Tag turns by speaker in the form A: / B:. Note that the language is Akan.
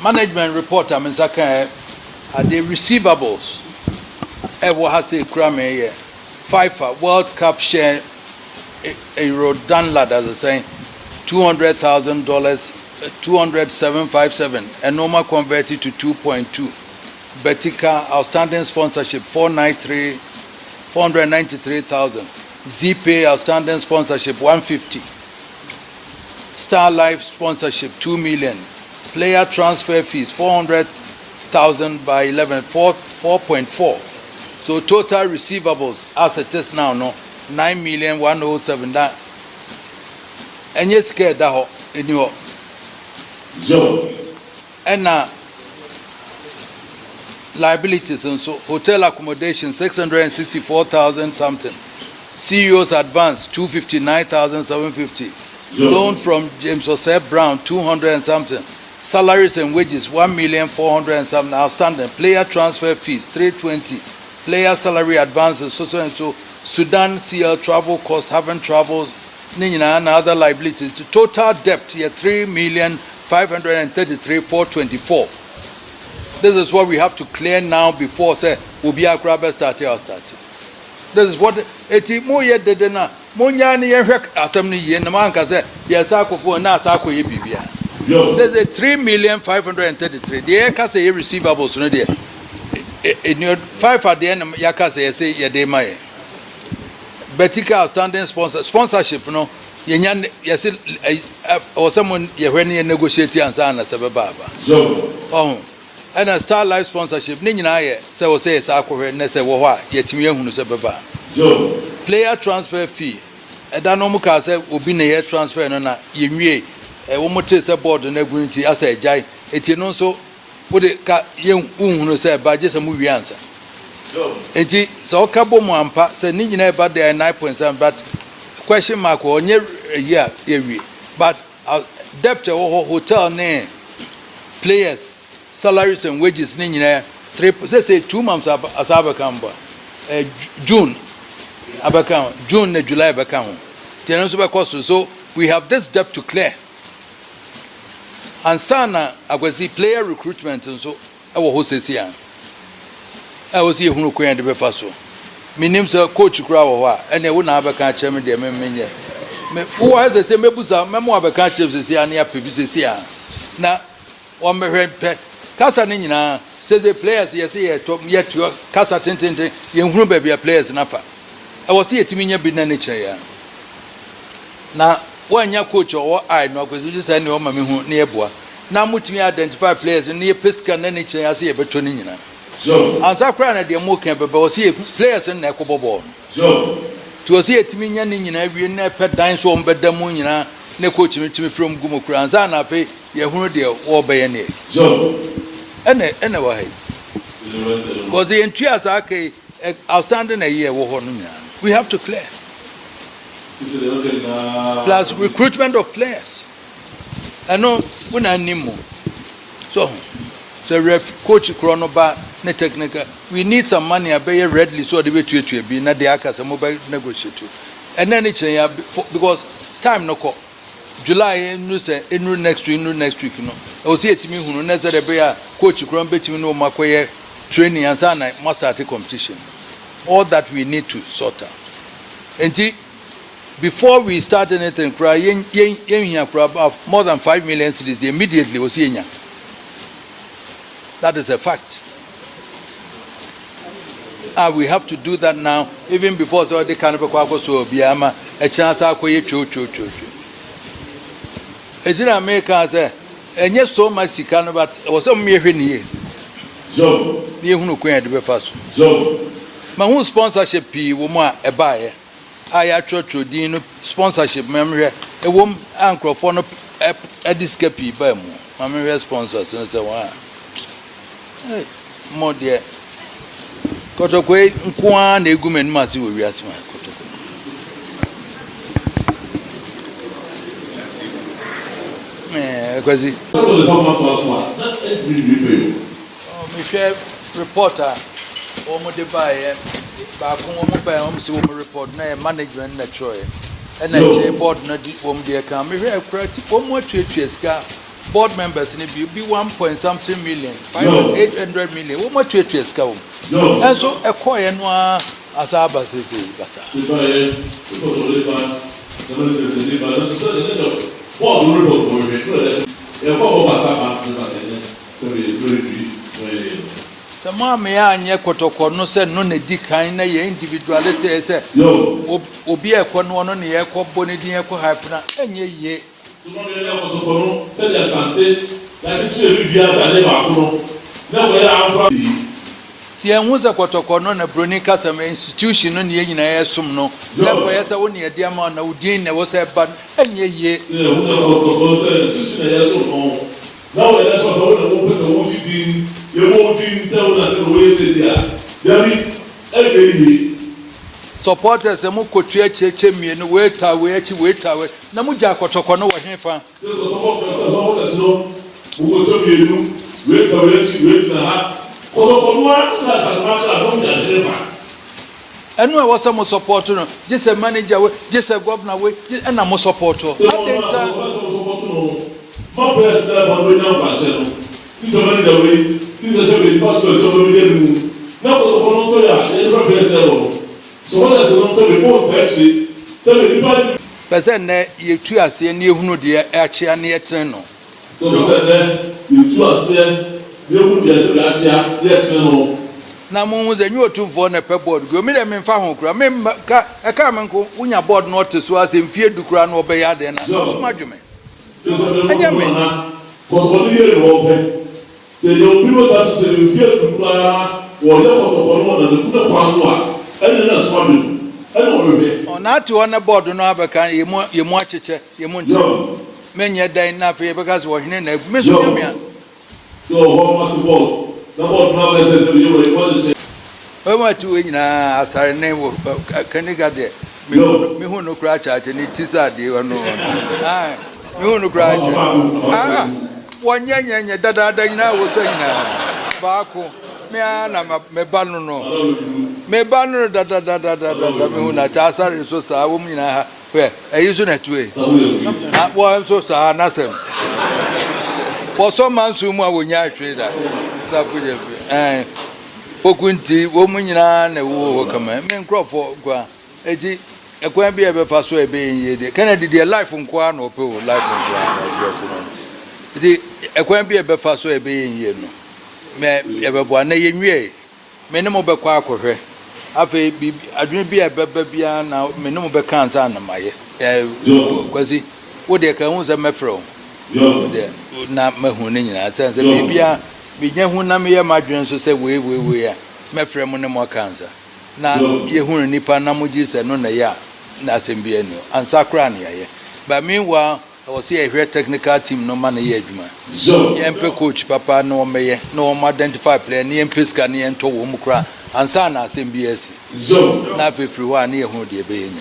A: management report I'm saying the receivables ever has a crime FIFA World Cup share a Rodan lad as I saying $200,000 20757 and normal converted to 2.2. Betika outstanding sponsorship 493,000. ZPay outstanding sponsorship 150. Star Life sponsorship 2 million. Player transfer fees 400,000 by 11 4.4. So total receivables as it is now 9,107. That and yes scared that in your and liabilities and so hotel accommodation 664,000 something. CEO's advance 259,750. Loan from James Osei Brown 200 and something. Salaries and wages 1,400,000 and something. Outstanding player transfer fees 320. Player salary advances so and so. Sudan CL travel cost haven't traveled. And other liabilities. The total debt here 3,533,424. This is what we have to clear now before say we'll be a grabber start. This is what eti mo ye dede na mo nya ne ye hwek asem ne ye na man ka say yes akofo na asako ye bibia. There's a 3,533. The ka say receivables no there. In your 5 at the end ya ka say ye dey my. Betika outstanding sponsorship no ye nya yes or someone ye when ye negotiate ansa na se baba. Oh. And a Star Life sponsorship, Nina, so say Sakwe, Nessa Waha, yetimi ehunu se beba. Player transfer fee. Edanomica said, will be near transfer na yemwe. Womote se board na greenty as a jai. Etino so would it cut young who said by just a movie answer. Eti so kabo mwampa say Nina but there 9.7 but question mark or near a year but debt hotel name players. Salaries and wages ninja 3 say 2 months as abakamba June abakam June and July abakam so we have this debt to clear and sana agwazi player recruitment and so I was here hunu kwen de befa so minim say coach kura wo ha ene wo na abaka chem de menye me wo has say mebuza memo abaka chem se ya na ya pebisi ya na wo mehwe Kasa ni nyina say the players yes here top yet your kasa tentente ye hunu ba bia players nafa e wo say yetimi nya bi na ne kire ya na wanya coach or I no akwesi say ne o ma me hu na eboa na mutimi identify players ne ye pesca na ne kire ya say ye beto ni nyina ansa kra na de mo kan bebe wo say players na ekobobo to wo say yetimi nya ni nyina wie na pe dan so on beda mu nyina ne coach mi timi from gumo kra ansa na fe ye hunu de wo be ye ne ene wa hai because the entire sake outstanding a year we have to clear plus recruitment of players I know when I nimo so the ref coach chronoba ne technical we need some money abey readily so the way to be na the aka some mobile negotiate and then it because time no call July no say next week no o see etimi hunu na say be a coach kron betimi no makoye training and say na must start competition all that we need to sort out and before we start anything cry yen of more than 5 million cedis immediately was yen that is a fact we have to do that now even before so they can be kwako so biama a chance akoye cho Ejina America say enye so much sikano but was some me hwe niye ni ehunu kwen de befa so ma hu sponsorship pi wo mu a ebaye aya trotro din no sponsorship memre e wo ankrofo no ediska pi ba mu ma me sponsors no say wa mo de Kotoko nko na egumen ma si wo wiase ma Kotoko because me share reporter o mo de bae ba ko mo bae o mo si wo report na management na choy and na board na di wo mo de ka me hwe akura ti o mo atuatua sika board members in it be 1 point something million, 800 million. What much it is go? And so a coin as Abbas is. The mammy and Kotoko no said no decline individuality said Obi a one on the airport bonity eco hypna and ye. Said Asante the Musa Kotoko no a Brunica some institution on the Yen sum no. Therefore, as only a dear man who didn't was a bad and ye. Now that's what all the opens are wanting. You won't tell us the way they are. Every supporters, a muko church, me and wait away, wait away. Namuja Kotoko no was here. Wait away. And no was some supporter, just a manager, just a governor, and I'm a supporter. My best on the young person. This is the way. This is a pastor. So now also, so what is also report actually? So but then you two are saying you know the actually and yet no. So that you two are saying you know the actually no. Now, Moon was a new two for a pebble. Go me them in Fahon. Remember, I can't go when your board notice was in fear to crown or by Yard and argument. Not to on a board, no other kind, you watch it, you won't. Many a day enough because we're in a misery. So, how much board? The board now says you want to say. How much you in as her name of Canigade? Me who no crash at any tizard, you know. You know, graduate. One young dada, you know, was saying, Baco, me banno, me banno, da Tassa, so a woman, where I use it way. Well, so sad, nothing. For some months, whom I will not trade that. And Pokunti, woman, and a woman, men crop for a quaint be ever fast way being ye. Kennedy, dear life from Quan or poor life from Quan. A quaint be ever fast way being ye. May ever one a ye. Minimum be quack with her. I dream be a baby now, minimum be cancer on my quasi. What they can use a mefro. Not Mahunin, I said, be Yahunamia, my dreams to say, we are. Mefrem no more cancer. Now, you who nipa namujis and no ya. Nothing be any and Sacrania. But meanwhile, I was here a technical team, no money yet. Yempe coach, papa, no mayor, no identify player, near Pisca, near to Umukra, and Sana, same BS. Not if you are near who dear being.